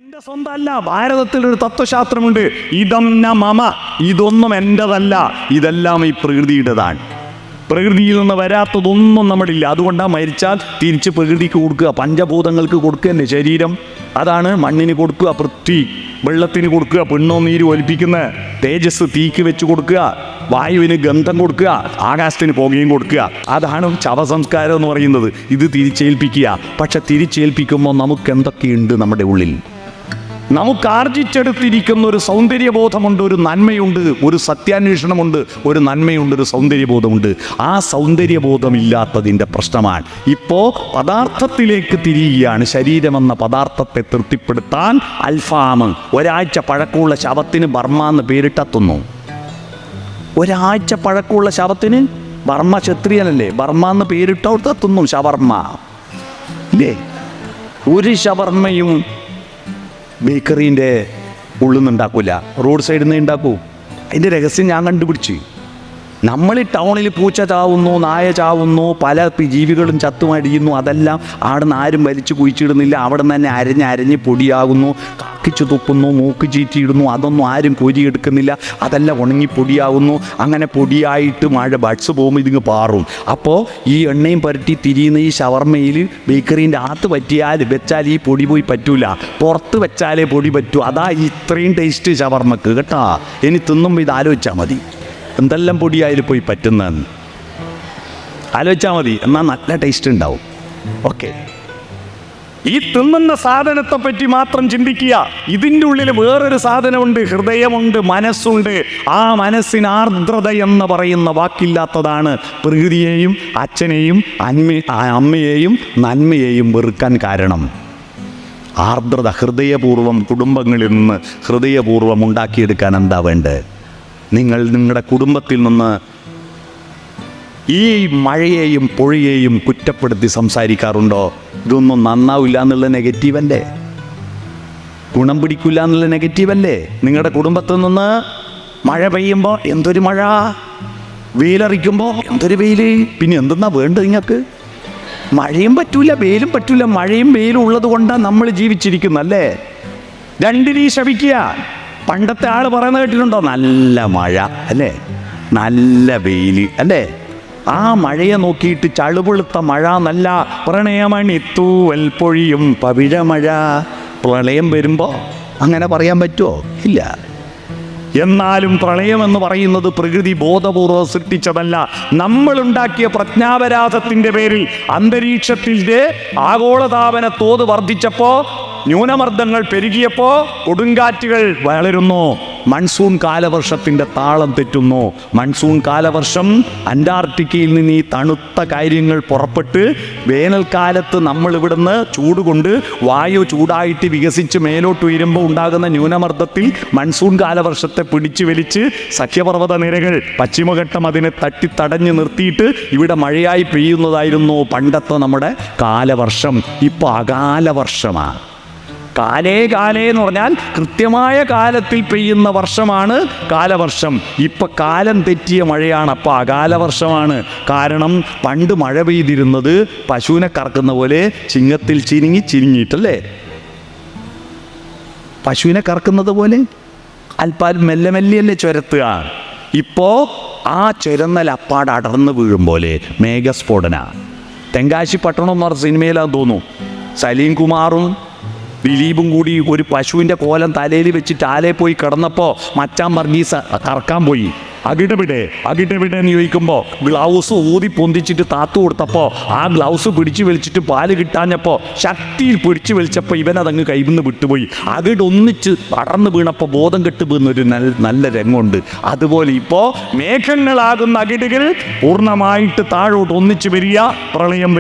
എന്റെ സ്വന്തമല്ല. ഭാരതത്തിലൊരു തത്വശാസ്ത്രമുണ്ട്, ഇതം ന മമ, ഇതൊന്നും എൻ്റെതല്ല, ഇതെല്ലാം ഈ പ്രകൃതിയുടേതാണ്. പ്രകൃതിയിൽ നിന്ന് വരാത്തതൊന്നും നമ്മളില്ല. അതുകൊണ്ടാണ് മരിച്ചാൽ തിരിച്ച് പ്രകൃതിക്ക് കൊടുക്കുക, പഞ്ചഭൂതങ്ങൾക്ക് കൊടുക്കുക തന്നെ. ശരീരം അതാണ് മണ്ണിന് കൊടുക്കുക, പൃഥ്വി വെള്ളത്തിന് കൊടുക്കുക, പെണ്ണോ നീര് ഒലിപ്പിക്കുന്ന, തേജസ് തീക്ക് വെച്ച് കൊടുക്കുക, വായുവിന് ഗന്ധം കൊടുക്കുക, ആകാശത്തിന് പുകയും കൊടുക്കുക. അതാണ് ശവസംസ്കാരം എന്ന് പറയുന്നത്. ഇത് തിരിച്ചേൽപ്പിക്കുക. പക്ഷെ തിരിച്ചേൽപ്പിക്കുമ്പോൾ നമുക്ക് എന്തൊക്കെയുണ്ട് നമ്മുടെ ഉള്ളിൽ? നമുക്ക് ആർജിച്ചെടുത്തിരിക്കുന്ന ഒരു സൗന്ദര്യബോധമുണ്ട്, ഒരു നന്മയുണ്ട്, ഒരു സത്യാന്വേഷണമുണ്ട്, ഒരു നന്മയുണ്ട്, ഒരു സൗന്ദര്യബോധമുണ്ട്. ആ സൗന്ദര്യബോധമില്ലാത്തതിൻ്റെ പ്രശ്നമാണ്. ഇപ്പോൾ പദാർത്ഥത്തിലേക്ക് തിരിയുകയാണ്. ശരീരമെന്ന പദാർത്ഥത്തെ തൃപ്തിപ്പെടുത്താൻ അൽഫാം, ഒരാഴ്ച പഴക്കമുള്ള ശവത്തിന് ബർമ്മ എന്ന് പേരിട്ടെത്തുന്നു. ഒരാഴ്ച പഴക്കമുള്ള ശവത്തിന്, ബർമ്മ ക്ഷത്രിയനല്ലേ, ബർമ്മ എന്ന് പേരിട്ടെത്തുന്നു. ഷവർമ്മ ഇല്ലേ? ഒരു ഷവർമ്മയും ബേക്കറീൻ്റെ ഉള്ളിൽ നിന്ന് ഉണ്ടാക്കൂല, റോഡ് സൈഡിൽ നിന്ന് ഉണ്ടാക്കൂ. അതിൻ്റെ രഹസ്യം ഞാൻ കണ്ടുപിടിച്ച്. നമ്മൾ ഈ ടൗണിൽ പൂച്ച ചാവുന്നു, നായ ചാവുന്നു, പല ജീവികളും ചത്തുമടിയുന്നു. അതെല്ലാം അവിടെ നിന്ന് ആരും വലിച്ചു കുഴിച്ചിടുന്നില്ല. അവിടെ നിന്ന് തന്നെ അരഞ്ഞ് പൊടിയാകുന്നു, കാക്കിച്ചു തുപ്പുന്നു, മൂക്ക് ചീറ്റിയിടുന്നു. അതൊന്നും ആരും കോരിയെടുക്കുന്നില്ല. അതെല്ലാം ഉണങ്ങി പൊടിയാകുന്നു. അങ്ങനെ പൊടിയായിട്ട് മഴ ബഡ്സ് പോകുമ്പോൾ ഇതിങ്ങ് പാറും. അപ്പോൾ ഈ എണ്ണയും പുരട്ടി തിരിയുന്ന ഈ ഷവർമ്മയിൽ ബേക്കറീൻ്റെ അകത്ത് വെച്ചാൽ ഈ പൊടി പോയി പറ്റൂല, പുറത്ത് വെച്ചാലേ പൊടി പറ്റൂ. അതാ ഇത്രയും ടേസ്റ്റ് ഷവർമ്മക്ക് കേട്ടോ. ഇനി തിന്നുമ്പോൾ ഇത് ആലോചിച്ചാൽ മതി, എന്തെല്ലാം പൊടിയായാലും പോയി പറ്റുന്നതെന്ന് ആലോചിച്ചാൽ മതി. എന്നാൽ നല്ല ടേസ്റ്റ് ഉണ്ടാവും. ഓക്കെ, ഈ തിന്നുന്ന സാധനത്തെ പറ്റി മാത്രം ചിന്തിക്കുക. ഇതിൻ്റെ ഉള്ളിൽ വേറൊരു സാധനമുണ്ട്, ഹൃദയമുണ്ട്, മനസ്സുണ്ട്. ആ മനസ്സിന് ആർദ്രത എന്ന് പറയുന്ന വാക്കില്ലാത്തതാണ് പ്രകൃതിയെയും അച്ഛനെയും അമ്മയെയും നന്മയെയും വെറുക്കാൻ കാരണം. ആർദ്രത ഹൃദയപൂർവ്വം കുടുംബങ്ങളിൽ നിന്ന് ഹൃദയപൂർവ്വം ഉണ്ടാക്കിയെടുക്കാൻ എന്താ വേണ്ടത്? നിങ്ങൾ നിങ്ങളുടെ കുടുംബത്തിൽ നിന്ന് ഈ മഴയെയും പുഴയെയും കുറ്റപ്പെടുത്തി സംസാരിക്കാറുണ്ടോ? ഇതൊന്നും നന്നാവില്ല എന്നുള്ള നെഗറ്റീവല്ലേ, ഗുണം പിടിക്കില്ല എന്നുള്ള നെഗറ്റീവല്ലേ? നിങ്ങളുടെ കുടുംബത്തിൽ നിന്ന് മഴ പെയ്യുമ്പോൾ എന്തൊരു മഴ, വെയിലറിക്കുമ്പോൾ എന്തൊരു വെയിൽ, പിന്നെ എന്തെന്നാ വേണ്ടത് നിങ്ങൾക്ക്? മഴയും പറ്റൂല, വെയിലും പറ്റൂല. മഴയും വെയിലും ഉള്ളത് കൊണ്ടാണ് നമ്മൾ ജീവിച്ചിരിക്കുന്നല്ലേ. രണ്ടിനീ ശപിക്കുക. പണ്ടത്തെ ആൾ പറയുന്നത് കേട്ടിട്ടുണ്ടോ? നല്ല മഴ അല്ലേ, നല്ല വെയിൽ അല്ലേ. ആ മഴയെ നോക്കിയിട്ട് ചളുപുളുത്ത മഴ നല്ല പ്രണയമണി തൂവൽ പൊഴിയും പവിഴമഴ. പ്രളയം വരുമ്പോൾ അങ്ങനെ പറയാൻ പറ്റുമോ? ഇല്ല. എന്നാലും പ്രളയമെന്ന് പറയുന്നത് പ്രകൃതി ബോധപൂർവ്വം സൃഷ്ടിച്ചതല്ല. നമ്മളുണ്ടാക്കിയ പ്രജ്ഞാപരാധത്തിൻ്റെ പേരിൽ അന്തരീക്ഷത്തിൻ്റെ ആഗോളതാപന തോത് വർദ്ധിച്ചപ്പോൾ, ന്യൂനമർദ്ദങ്ങൾ പെരുകിയപ്പോൾ കൊടുങ്കാറ്റുകൾ വളരുന്നു. മൺസൂൺ കാലവർഷത്തിൻ്റെ താളം തെറ്റുന്നു. മൺസൂൺ കാലവർഷം അന്റാർട്ടിക്കയിൽ നിന്ന് ഈ തണുത്ത കാര്യങ്ങൾ പുറപ്പെട്ട് വേനൽക്കാലത്ത് നമ്മൾ ഇവിടുന്ന് ചൂടുകൊണ്ട് വായു ചൂടായിട്ട് വികസിച്ച് മേലോട്ട് ഉയരുമ്പോൾ ഉണ്ടാകുന്ന ന്യൂനമർദ്ദത്തിൽ മൺസൂൺ കാലവർഷത്തെ പിടിച്ചു വലിച്ച് സഖ്യപർവ്വത നിരകൾ പശ്ചിമഘട്ടം അതിനെ തടഞ്ഞു നിർത്തിയിട്ട് ഇവിടെ മഴയായി പെയ്യുന്നതായിരുന്നു പണ്ടത്തെ നമ്മുടെ കാലവർഷം. ഇപ്പോൾ അകാലവർഷമാണ്. കാലേ എന്ന് പറഞ്ഞാൽ കൃത്യമായ കാലത്തിൽ പെയ്യുന്ന വർഷമാണ് കാലവർഷം. ഇപ്പം കാലം തെറ്റിയ മഴയാണ്, അപ്പം അകാലവർഷമാണ്. കാരണം പണ്ട് മഴ പെയ്തിരുന്നത് പശുവിനെ കറക്കുന്ന പോലെ ചിങ്ങത്തിൽ ചിരിങ്ങിയിട്ടല്ലേ, പശുവിനെ കറക്കുന്നത് പോലെ അല്പാൽ മെല്ലെ മെല്ലിയല്ലേ ചുരത്തുക. ഇപ്പോൾ ആ ചുരന്നൽ അപ്പാട് അടർന്ന് വീഴും പോലെ മേഘസ്ഫോടന. തെങ്കാശി പട്ടണം എന്ന് പറഞ്ഞ സിനിമയിലാന്ന് തോന്നുന്നു, സലീം കുമാറും ദിലീപും കൂടി ഒരു പശുവിൻ്റെ കോലം തലയിൽ വെച്ചിട്ട് ആലേ പോയി കിടന്നപ്പോൾ മച്ചാൻ വർഗീസ് കറക്കാൻ പോയി. അകിടവിടെ എന്ന് ചോദിക്കുമ്പോൾ ഗ്ലൗസ് ഊതി പൊന്തിച്ചിട്ട് താത്തു കൊടുത്തപ്പോൾ ആ ഗ്ലൗസ് പിടിച്ചു വലിച്ചിട്ട് പാല് കിട്ടാഞ്ഞപ്പോൾ ശക്തിയിൽ പിടിച്ചു വലിച്ചപ്പോൾ ഇവനതങ്ങ് കൈവിന്ന് വിട്ടുപോയി. അകിടൊന്നിച്ച് പടർന്നു വീണപ്പോൾ ബോധം കെട്ട് വീണൊരു നല്ല രംഗമുണ്ട്. അതുപോലെ ഇപ്പോൾ മേഘങ്ങളാകുന്ന അകിടുകൾ പൂർണ്ണമായിട്ട് താഴോട്ട് ഒന്നിച്ച് വരിക, പ്രളയം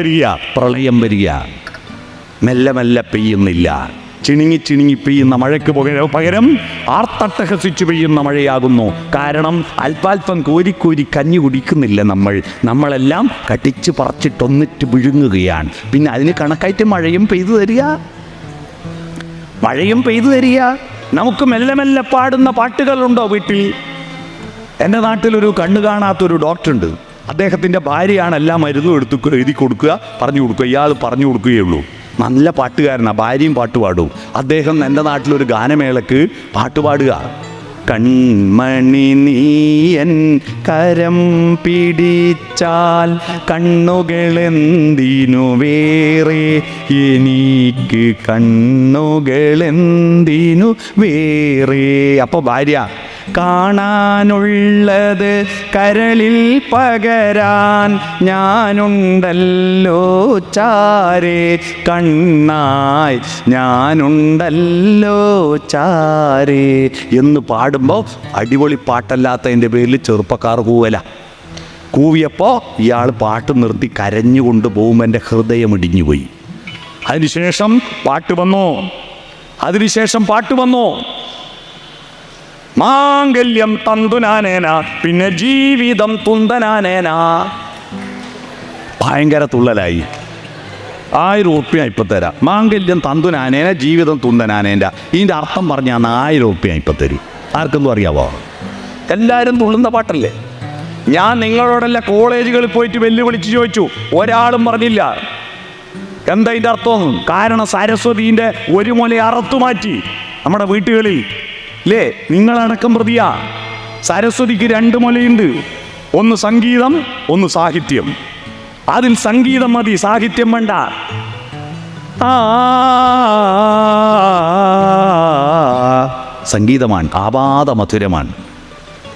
വരിക. മെല്ലെ മെല്ലെ പെയ്യുന്നില്ല. ചിണുങ്ങി പെയ്യുന്ന മഴയ്ക്ക് പകരം ആർത്തട്ടഹസിച്ച് പെയ്യുന്ന മഴയാകുന്നു. കാരണം അല്പാൽപ്പം കോരി കഞ്ഞി കുടിക്കുന്നില്ല നമ്മളെല്ലാം കടിച്ച് പറിച്ചിട്ടൊന്നിട്ട് വിഴുങ്ങുകയാണ്. പിന്നെ അതിന് കണക്കായിട്ട് മഴയും പെയ്തു തരിക. നമുക്ക് മെല്ലെ മെല്ലെ പാടുന്ന പാട്ടുകളുണ്ടോ വീട്ടിൽ? എൻ്റെ നാട്ടിലൊരു കണ്ണു കാണാത്തൊരു ഡോക്ടറുണ്ട്. അദ്ദേഹത്തിൻ്റെ ഭാര്യയാണ് എല്ലാ മരുന്നും എഴുതി കൊടുക്കുക, പറഞ്ഞു കൊടുക്കുക. ഇയാൾ പറഞ്ഞു കൊടുക്കുകയുള്ളൂ. നല്ല പാട്ടുകാരനാണ്, ഭാര്യയും പാട്ട് പാടും. അദ്ദേഹം എൻ്റെ നാട്ടിലൊരു ഗാനമേളക്ക് പാട്ടുപാടുക. കൺമണി നീയൻ കരം പിടിച്ചാൽ കണ്ണുകളെന്തിനു വേറെ, എനിക്ക് കണ്ണുകളെന്തിനു വേറെ. അപ്പോൾ ഭാര്യ, കാണാനുള്ളത് കരളിൽ പകരാൻ ഞാനുണ്ടല്ലോ ചാരേ, കണ്ണായി ഞാനുണ്ടല്ലോ ചാരേ എന്ന് പാടുമ്പോൾ അടിപൊളി പാട്ടല്ലാത്തതിൻ്റെ പേരിൽ ചെറുപ്പക്കാർ കൂവല. കൂവിയപ്പോൾ ഇയാൾ പാട്ട് നിർത്തി കരഞ്ഞുകൊണ്ട് പോകുമ്പോൾ എൻ്റെ ഹൃദയം ഇടിഞ്ഞുപോയി. അതിനുശേഷം പാട്ട് വന്നു. മാംഗല്യം തന്തുനാനേന, പിന്നെ ജീവിതം തുന്തനാനേന. ഭയങ്കര തുള്ളലായി. 1000 ഉറുപ്പ്യ ഇപ്പം തരാം. മാംഗല്യം തന്തുനാനേന, ജീവിതം തുന്തനാനേൻ്റെ. ഇതിൻ്റെ അർത്ഥം പറഞ്ഞാൽ 1000 ഉറുപ്പ്യ ഇപ്പം തരും. ആർക്കൊന്നും അറിയാവോ? എല്ലാവരും തുള്ളുന്ന പാട്ടല്ലേ. ഞാൻ നിങ്ങളോടല്ല കോളേജുകളിൽ പോയിട്ട് വെല്ലുവിളിച്ച് ചോദിച്ചു, ഒരാളും പറഞ്ഞില്ല എന്താ ഇതിൻ്റെ അർത്ഥം. കാരണം സരസ്വതീൻ്റെ ഒരു മുല അറുത്തു മാറ്റി നമ്മുടെ വീട്ടുകളിൽ അല്ലേ, നിങ്ങളടക്കം പ്രതിയാ. സരസ്വതിക്ക് 2 മുലയുണ്ട്, ഒന്ന് സംഗീതം, ഒന്ന് സാഹിത്യം. അതിൽ സംഗീതം മതി, സാഹിത്യം വേണ്ട. സംഗീതമാണ്, ആപാദ മധുരമാണ്.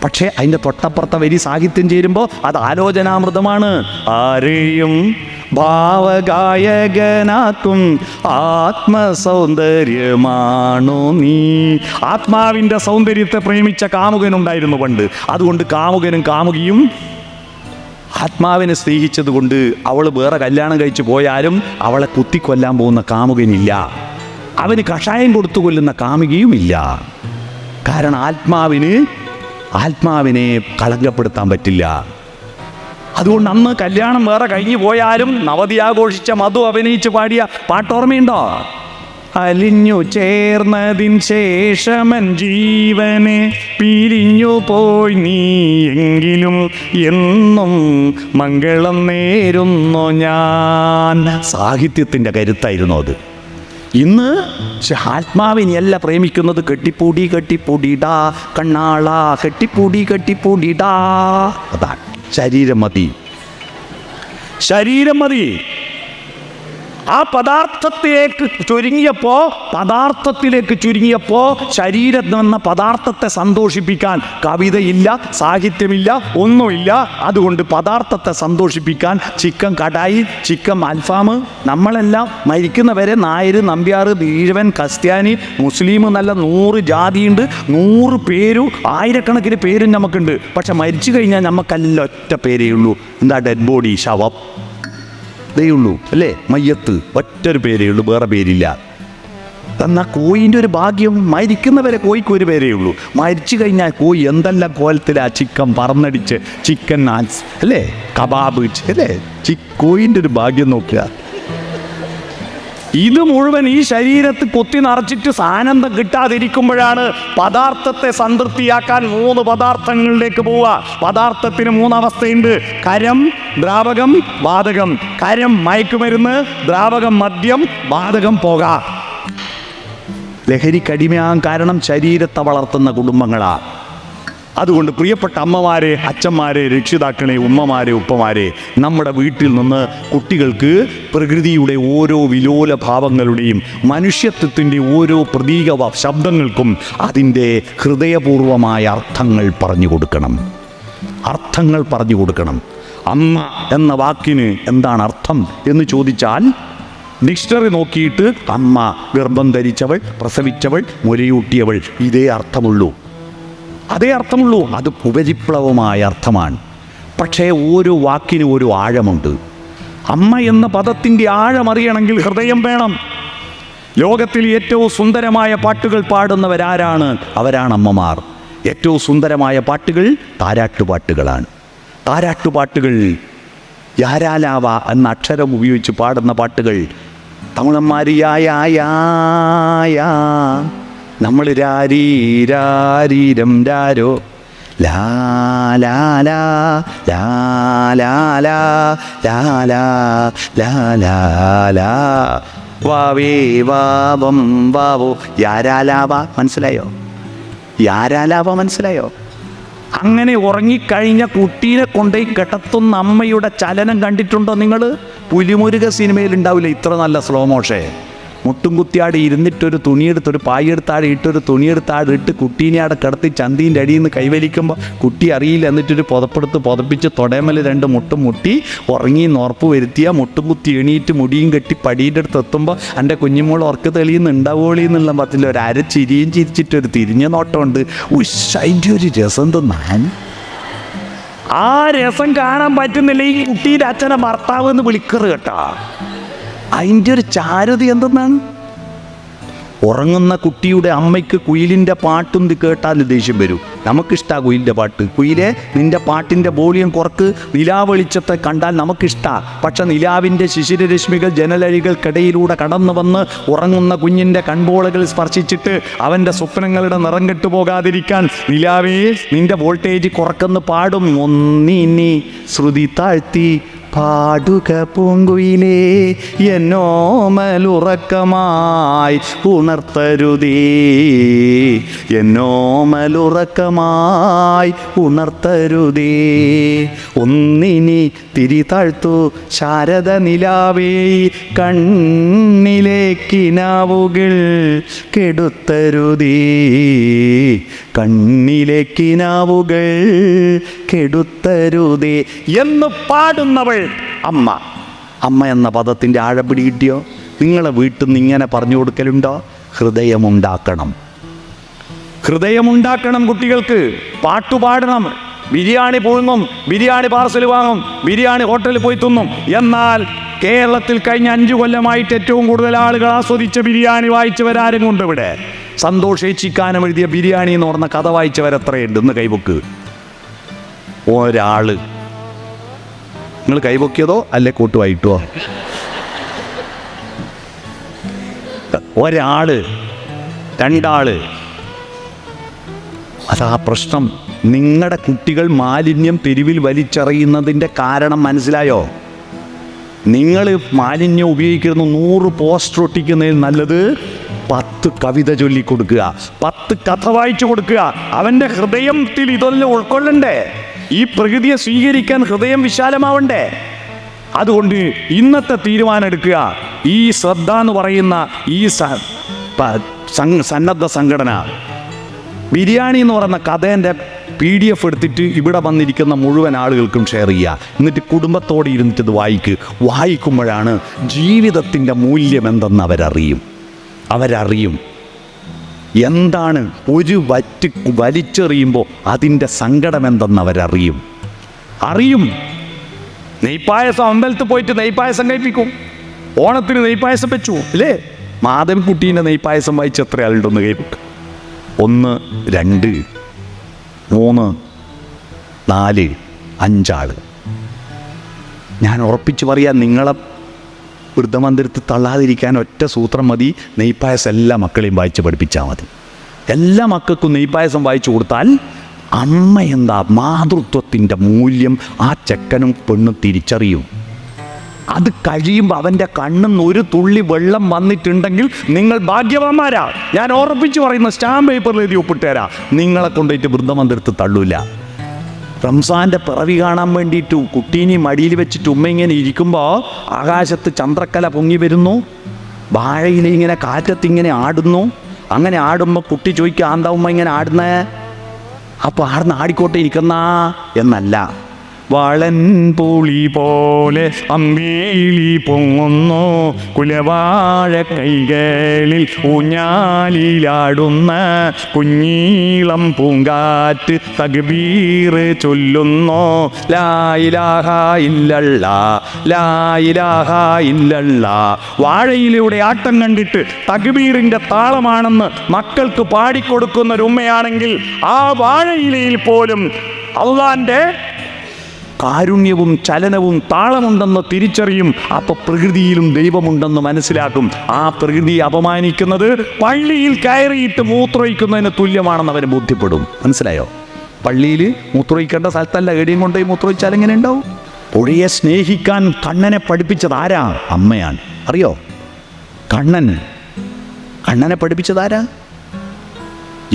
പക്ഷേ അതിൻ്റെ തൊട്ടപ്പുറത്തെ വരി സാഹിത്യം ചേരുമ്പോൾ അത് ആലോചനാമൃതമാണ്. ആരെയും ഭാവഗായകനാക്കും ആത്മസൗന്ദര്യമാണോ നീ. ആത്മാവിൻ്റെ സൗന്ദര്യത്തെ പ്രേമിച്ച കാമുകനുണ്ടായിരുന്നു പണ്ട്. അതുകൊണ്ട് കാമുകനും കാമുകിയും ആത്മാവിനെ സ്നേഹിച്ചത് കൊണ്ട് അവൾ വേറെ കല്യാണം കഴിച്ചു പോയാലും അവളെ കുത്തിക്കൊല്ലാൻ പോകുന്ന കാമുകനില്ല, അവന് കഷായം കൊടുത്തു കൊല്ലുന്ന കാമുകിയുമില്ല. കാരണം ആത്മാവിനെ കളങ്കപ്പെടുത്താൻ പറ്റില്ല. അതുകൊണ്ട് അന്ന് കല്യാണം വേറെ കഴിഞ്ഞു പോയാലും നവതി ആഘോഷിച്ച മധു അഭിനയിച്ച് പാടിയ പാട്ടോർമ്മയുണ്ടോ? അലിഞ്ഞു ചേർന്നതിൻ ശേഷമൻ ജീവനെ പിരിഞ്ഞു പോയി നീ, എങ്കിലും എന്നും മംഗളം നേരുന്നു ഞാൻ. സാഹിത്യത്തിൻ്റെ കരുത്തായിരുന്നു അത്. ഇന്ന് ആത്മാവിനെയല്ല പ്രേമിക്കുന്നത്. കെട്ടിപ്പൂടിടാ കണ്ണാളാ, കെട്ടിപ്പൂടിടാ. അതാണ് ശരീരം മതി. ആ പദാർത്ഥത്തിലേക്ക് ചുരുങ്ങിയപ്പോൾ ശരീരം എന്ന പദാർത്ഥത്തെ സന്തോഷിപ്പിക്കാൻ കവിതയില്ല, സാഹിത്യമില്ല, ഒന്നുമില്ല. അതുകൊണ്ട് പദാർത്ഥത്തെ സന്തോഷിപ്പിക്കാൻ ചിക്കൻ കടായി, ചിക്കൻ അൽഫാം. നമ്മളെല്ലാം മരിക്കുന്നവരെ നായർ, നമ്പ്യാർ, ഈഴവൻ, ക്രിസ്ത്യാനി, മുസ്ലിം നല്ല 100 ജാതിയുണ്ട്, 100 പേരും, ആയിരക്കണക്കിന് പേരും നമുക്കുണ്ട്. പക്ഷെ മരിച്ചു കഴിഞ്ഞാൽ നമുക്കല്ല ഒറ്റ പേരേ ഉള്ളൂ. എന്താ? ഡെഡ് ബോഡി, ശവം ഇതേ ഉള്ളൂ അല്ലേ. മയ്യത്ത് ഒറ്റൊരു പേരേ ഉള്ളൂ, വേറെ പേരില്ല. എന്നാൽ കോയിൻ്റെ ഒരു ഭാഗ്യം, മരിക്കുന്നവരെ കോയിക്ക് ഒരു പേരേ ഉള്ളൂ. മരിച്ചു കഴിഞ്ഞാൽ കോയി എന്തെല്ലാം കോലത്തിലാ ചിക്കൻ പറന്നടിച്ച്, ചിക്കൻ നാൻസ് അല്ലേ, കബാബ് അല്ലേ. കോയിൻ്റെ ഒരു ഭാഗ്യം നോക്കുക. ഇത് മുഴുവൻ ഈ ശരീരത്തിൽ കൊത്തി നിറച്ചിട്ട് ആനന്ദം കിട്ടാതിരിക്കുമ്പോഴാണ് പദാർത്ഥത്തെ സംതൃപ്തിയാക്കാൻ 3 പദാർത്ഥങ്ങളിലേക്ക് പോവുക. പദാർത്ഥത്തിന് 3 അവസ്ഥയുണ്ട്: കരം, ദ്രാവകം, വാതകം. കരം മയക്കുമരുന്ന്, ദ്രാവകം മദ്യം, വാതകം പുക. ലഹരിക്കടിമയാകാൻ കാരണം ശരീരത്തെ വളർത്തുന്ന കുടുംബങ്ങളാ. അതുകൊണ്ട് പ്രിയപ്പെട്ട അമ്മമാരെ, അച്ഛന്മാരെ, രക്ഷിതാക്കളെ, ഉമ്മമാരെ, ഉപ്പമാരെ, നമ്മുടെ വീട്ടിൽ നിന്ന് കുട്ടികൾക്ക് പ്രകൃതിയുടെ ഓരോ വിലോല ഭാവങ്ങളുടെയും മനുഷ്യത്വത്തിൻ്റെ ഓരോ പ്രതീക ശബ്ദങ്ങൾക്കും അതിൻ്റെ ഹൃദയപൂർവമായ അർത്ഥങ്ങൾ പറഞ്ഞു കൊടുക്കണം. അമ്മ എന്ന വാക്കിന് എന്താണ് അർത്ഥം എന്ന് ചോദിച്ചാൽ ഡിക്ഷണറി നോക്കിയിട്ട് അമ്മ ഗർഭം ധരിച്ചവൾ, പ്രസവിച്ചവൾ, മുലയൂട്ടിയവൾ, അതേ അർത്ഥമുള്ളൂ. അത് ഉപരിപ്ലവമായ അർത്ഥമാണ്. പക്ഷേ ഓരോ വാക്കിന് ഒരു ആഴമുണ്ട്. അമ്മ എന്ന പദത്തിൻ്റെ ആഴമറിയണമെങ്കിൽ ഹൃദയം വേണം. ലോകത്തിൽ ഏറ്റവും സുന്ദരമായ പാട്ടുകൾ പാടുന്നവരാരാണ്? അവരാണ് അമ്മമാർ. ഏറ്റവും സുന്ദരമായ പാട്ടുകൾ താരാട്ടുപാട്ടുകളാണ്. താരാട്ടുപാട്ടുകൾ യാരാലാവ എന്ന അക്ഷരം ഉപയോഗിച്ച് പാടുന്ന പാട്ടുകൾ തമിഴന്മാർ നമ്മൾ രാരീരം രാരോ ലാ ലാ ലാ ലാ ലാ ലാ ലാ ലാ ലാ ലാ വാവേ വാവം വാവോ യാരാലാവ. മനസ്സിലായോ? യാരാലാവ മനസ്സിലായോ? അങ്ങനെ ഉറങ്ങിക്കഴിഞ്ഞ കുട്ടീനെ കൊണ്ടുപോയി കിടത്തുന്ന അമ്മയുടെ ചലനം കണ്ടിട്ടുണ്ടോ നിങ്ങൾ? പുലിമുരുക സിനിമയിൽ ഉണ്ടാവില്ല ഇത്ര നല്ല സ്ലോ മോഷൻ. മുട്ടും കുത്തിയാടി ഇരുന്നിട്ടൊരു തുണിയെടുത്ത്, ഒരു പായെടുത്താടി ഇട്ടൊരു തുണിയെടുത്താടി ഇട്ട് കുട്ടീനെ അവിടെ കിടത്തി ചന്തീൻ്റെ അടിയിൽ നിന്ന് കൈവലിക്കുമ്പോൾ കുട്ടി അറിയില്ല. എന്നിട്ടൊരു പുതപ്പെടുത്ത് പുതപ്പിച്ച് തൊടേമൽ 2 മുട്ടും മുട്ടി ഉറങ്ങി ഉറപ്പ് വരുത്തിയ മുട്ടും കുത്തി എണീറ്റ് മുടിയും കെട്ടി പടീൻ്റെ അടുത്ത് എത്തുമ്പോൾ എൻ്റെ കുഞ്ഞുമോൾ ഉറക്ക് തെളിയുന്നുണ്ടാവോളി എന്നുള്ള പത്തിൽ ഒരു ചിരിയും ചിരിച്ചിട്ടൊരു തിരിഞ്ഞ നോട്ടമുണ്ട്. അതിൻ്റെ ഒരു രസം തിന്നാൻ ആ രസം കാണാൻ പറ്റുന്നില്ല. ഈ കുട്ടീൻ്റെ അച്ഛനെ ഭർത്താവ് എന്ന് വിളിക്കറ് കേട്ടാ. അതിൻ്റെ ഒരു ചാരുത എന്തെന്നാണ്? ഉറങ്ങുന്ന കുട്ടിയുടെ അമ്മയ്ക്ക് കുയിലിൻ്റെ പാട്ടും കേട്ടാൽ ദേഷ്യം വരും. നമുക്കിഷ്ടാ കുയിലിൻ്റെ പാട്ട്. കുയിലെ നിൻ്റെ പാട്ടിൻ്റെ വോളിയം കുറക്ക്. നിലാവെളിച്ചത്തെ കണ്ടാൽ നമുക്കിഷ്ടാ. പക്ഷെ നിലാവിൻ്റെ ശിശിരരശ്മികൾ ജനലഴികൾക്കിടയിലൂടെ കടന്നു വന്ന് ഉറങ്ങുന്ന കുഞ്ഞിൻ്റെ കൺപോളകൾ സ്പർശിച്ചിട്ട് അവൻ്റെ സ്വപ്നങ്ങളുടെ നിറം കെട്ടു പോകാതിരിക്കാൻ നിലാവേ നിൻ്റെ വോൾട്ടേജ് കുറക്കെന്ന് പാടും. ഒന്നിനി ശ്രുതി താഴ്ത്തി പാടുക പൂങ്കുയിലേ എന്നോമലുറക്കമായി ഉണർത്തരുതേ, എന്നോമലുറക്കമായി ഉണർത്തരുതേ. ഒന്നിനി തിരി താഴ്ത്തു ശാരദ നിലാവേ കണ്ണിലേക്കിനാവുകൾ കെടുത്തരുതേ, കണ്ണിലേക്കിനാവുകൾ കെടുത്തരുതേ എന്ന് പാടുന്നവൾ അമ്മ. അമ്മ എന്ന പദത്തിൻ്റെ ആഴപ്പിടി കിട്ടിയോ? നിങ്ങളെ വീട്ടിൽ നിന്ന് ഇങ്ങനെ പറഞ്ഞു കൊടുക്കലുണ്ടോ? ഹൃദയമുണ്ടാക്കണം, ഹൃദയമുണ്ടാക്കണം. കുട്ടികൾക്ക് പാട്ടുപാടണം. ബിരിയാണി പുഴുങ്ങും, ബിരിയാണി പാർസൽ വാങ്ങും, ബിരിയാണി ഹോട്ടലിൽ പോയി തിന്നും. എന്നാൽ കേരളത്തിൽ കഴിഞ്ഞ 5 കൊല്ലമായിട്ട് ഏറ്റവും കൂടുതൽ ആളുകൾ ആസ്വദിച്ച ബിരിയാണി വായിച്ചവരാരും കൊണ്ട് ഇവിടെ സന്തോഷിച്ചിക്കാനം എഴുതിയ ബിരിയാണി എന്ന് പറഞ്ഞ കഥ വായിച്ചവരെത്രയുണ്ട്? ഇന്ന് കൈബുക്ക് ഒരാള്. നിങ്ങൾ കൈപൊക്കിയതോ അല്ലെ കൂട്ടുവായിട്ടോ? ഒരാള്, 2 ആള്. അതാ പ്രശ്നം. നിങ്ങളുടെ കുട്ടികൾ മാലിന്യം തെരുവിൽ വലിച്ചെറിയുന്നതിൻ്റെ കാരണം മനസ്സിലായോ? നിങ്ങൾ മാലിന്യം ഉപയോഗിക്കുന്ന 100 പോസ്റ്റർ ഒട്ടിക്കുന്നതിൽ നല്ലത് 10 കവിത ചൊല്ലിക്കൊടുക്കുക, 10 കഥ വായിച്ചു കൊടുക്കുക. അവൻ്റെ ഹൃദയത്തിൽ ഇതൊന്നും ഉൾക്കൊള്ളണ്ടേ? ഈ പ്രകൃതിയെ സ്വീകരിക്കാൻ ഹൃദയം വിശാലമാവണ്ടേ? അതുകൊണ്ട് ഇന്നത്തെ തീരുമാനം എടുക്കുക. ഈ ശ്രദ്ധ എന്ന് പറയുന്ന ഈ സന്നദ്ധ സംഘടന ബിരിയാണി എന്ന് പറയുന്ന കഥേൻ്റെ PDF എടുത്തിട്ട് ഇവിടെ വന്നിരിക്കുന്ന മുഴുവൻ ആളുകൾക്കും ഷെയർ ചെയ്യുക. എന്നിട്ട് കുടുംബത്തോടെ ഇരുന്നിട്ട് ഇത് വായിക്കുമ്പോഴാണ് ജീവിതത്തിൻ്റെ മൂല്യം എന്തെന്ന് അവരറിയും. എന്താണ് ഒരു വറ്റ് വലിച്ചെറിയുമ്പോൾ അതിൻ്റെ സങ്കടം എന്തെന്ന് അവരറിയും. നെയ്പ്പായസം അമ്പലത്തിൽ പോയിട്ട് നെയ്പ്പായസം കഴിപ്പിക്കും. ഓണത്തിന് നെയ്പ്പായസം വെച്ചു അല്ലേ? മാധവൻകുട്ടീൻ്റെ നെയ്പ്പായസം വായിച്ച് എത്ര ആളുണ്ടെന്ന് കഴിപ്പിക്കും? 1, 2, 3, 4, 5 ആള്. ഞാൻ ഉറപ്പിച്ച് പറയാം, നിങ്ങളെ വൃദ്ധമന്ദിരത്തിൽ തള്ളാതിരിക്കാൻ ഒറ്റ സൂത്രം മതി. നെയ്പ്പായസം എല്ലാ മക്കളെയും വായിച്ച് പഠിപ്പിച്ചാൽ മതി. എല്ലാ മക്കൾക്കും നെയ്പ്പായസം വായിച്ചു കൊടുത്താൽ അമ്മ എന്താ മാതൃത്വത്തിൻ്റെ മൂല്യം ആ ചെക്കനും പെണ്ണും തിരിച്ചറിയും. അത് കഴിയുമ്പോൾ അവൻ്റെ കണ്ണിന്ന് ഒരു തുള്ളി വെള്ളം വന്നിട്ടുണ്ടെങ്കിൽ നിങ്ങൾ ഭാഗ്യവാന്മാരാ. ഞാൻ ഉറപ്പിച്ച് പറയുന്ന സ്റ്റാമ്പ് പേപ്പറിൽ എഴുതി ഒപ്പിട്ടുതരാം. നിങ്ങളെ കൊണ്ടുപോയിട്ട് വൃദ്ധമന്ദിരത്തിൽ തള്ളൂല. റംസാൻ്റെ പിറവി കാണാൻ വേണ്ടിയിട്ട് കുട്ടീനെ മടിയിൽ വെച്ചിട്ട് ഉമ്മ ഇങ്ങനെ ഇരിക്കുമ്പോൾ ആകാശത്ത് ചന്ദ്രക്കല പൊങ്ങി വരുന്നു, വാഴയിൽ ഇങ്ങനെ കാറ്റത്തിങ്ങനെ ആടുന്നു. അങ്ങനെ ആടുമ്പോൾ കുട്ടി ചോദിക്കുക, ആന്താ ഉമ്മ ഇങ്ങനെ ആടുന്നേ? അപ്പോൾ ആടുന്ന ആടിക്കോട്ടെ ഇരിക്കുന്ന എന്നല്ല, വളൻ പൂളി പോലെ അമ്പേലി പൊങ്ങുന്നു കുലവാഴ കൈകളിൽ ഊഞ്ഞാലിലാടുന്ന കുഞ്ഞീളം പൂങ്കാറ്റ് തക്ബീർ ചൊല്ലുന്നു. ലാ ഇലാഹ ഇല്ലല്ലാ, ലാ ഇലാഹ ഇല്ലല്ലാ. വാഴയിലൂടെ ആട്ടം കണ്ടിട്ട് തക്ബീറിൻ്റെ താളമാണെന്ന് മക്കൾക്ക് പാടിക്കൊടുക്കുന്ന ഒരു ഉമ്മയാണെങ്കിൽ ആ വാഴയിലയിൽ പോലും അള്ളാൻ്റെ കാരുണ്യവും ചലനവും താളമുണ്ടെന്ന് തിരിച്ചറിയും. അപ്പോൾ പ്രകൃതിയിലും ദൈവമുണ്ടെന്ന് മനസ്സിലാക്കും. ആ പ്രകൃതിയെ അപമാനിക്കുന്നത് പള്ളിയിൽ കയറിയിട്ട് മൂത്രമൊഴിക്കുന്നതിന് തുല്യമാണെന്ന് അവന് ബോധ്യപ്പെടും. മനസ്സിലായോ? പള്ളിയിൽ മൂത്രമൊഴിക്കേണ്ട സ്ഥലത്തല്ല, എവിടെയും കൊണ്ടുപോയി മൂത്രമൊഴിച്ചാൽ എങ്ങനെ ഉണ്ടാവും? പുഴയെ സ്നേഹിക്കാൻ കണ്ണനെ പഠിപ്പിച്ചത് ആരാ? അമ്മയാണ്. അറിയോ? കണ്ണനെ പഠിപ്പിച്ചതാരാ?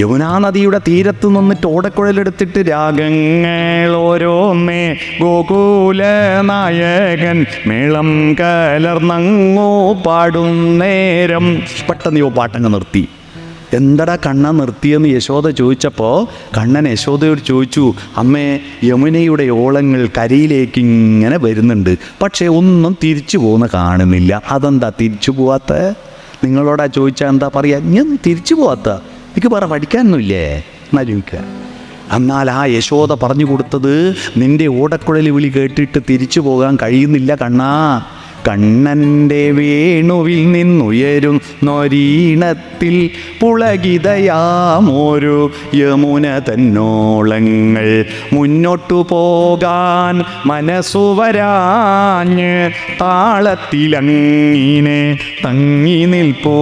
യമുനാ നദിയുടെ തീരത്ത് നിന്നിട്ട് ഓടക്കുഴലെടുത്തിട്ട് രാഗങ്ങൾ ഓരോന്നേ ഗോകുല നായകൻ മേളം കലർന്നങ്ങോ പാടും നേരം. പെട്ടെന്ന് പാട്ടങ്ങ് നിർത്തി. എന്തടാ കണ്ണ നിർത്തിയെന്ന് യശോദ ചോദിച്ചപ്പോൾ കണ്ണൻ യശോദയോട് ചോദിച്ചു, അമ്മേ, യമുനയുടെ ഓളങ്ങൾ കരയിലേക്ക് ഇങ്ങനെ വരുന്നുണ്ട്, പക്ഷേ ഒന്നും തിരിച്ചു പോകുന്ന കാണുന്നില്ല. അതെന്താ തിരിച്ചു പോവാത്ത? നിങ്ങളോടാ ചോദിച്ചാൽ എന്താ പറയാ? ഞാൻ തിരിച്ചു പോവാത്ത, എനിക്ക് പറ പഠിക്കാനൊന്നുമില്ലേ എന്നാലോചിക്കുക. എന്നാൽ ആ യശോദ പറഞ്ഞു കൊടുത്തത്, നിന്റെ ഓടക്കുഴൽ വിളി കേട്ടിട്ട് തിരിച്ചു പോകാൻ കഴിയുന്നില്ല കണ്ണാ. കണ്ണൻ്റെ വേണുവിൽ നിന്നുയരും നൊരീണത്തിൽ പുളകിതയാമൊരു യമുന തന്നോളങ്ങൾ മുന്നോട്ടു പോകാൻ മനസ്സു വരാഞ്ഞ് താളത്തിലങ്ങിനെ തങ്ങി നിൽപ്പൂ,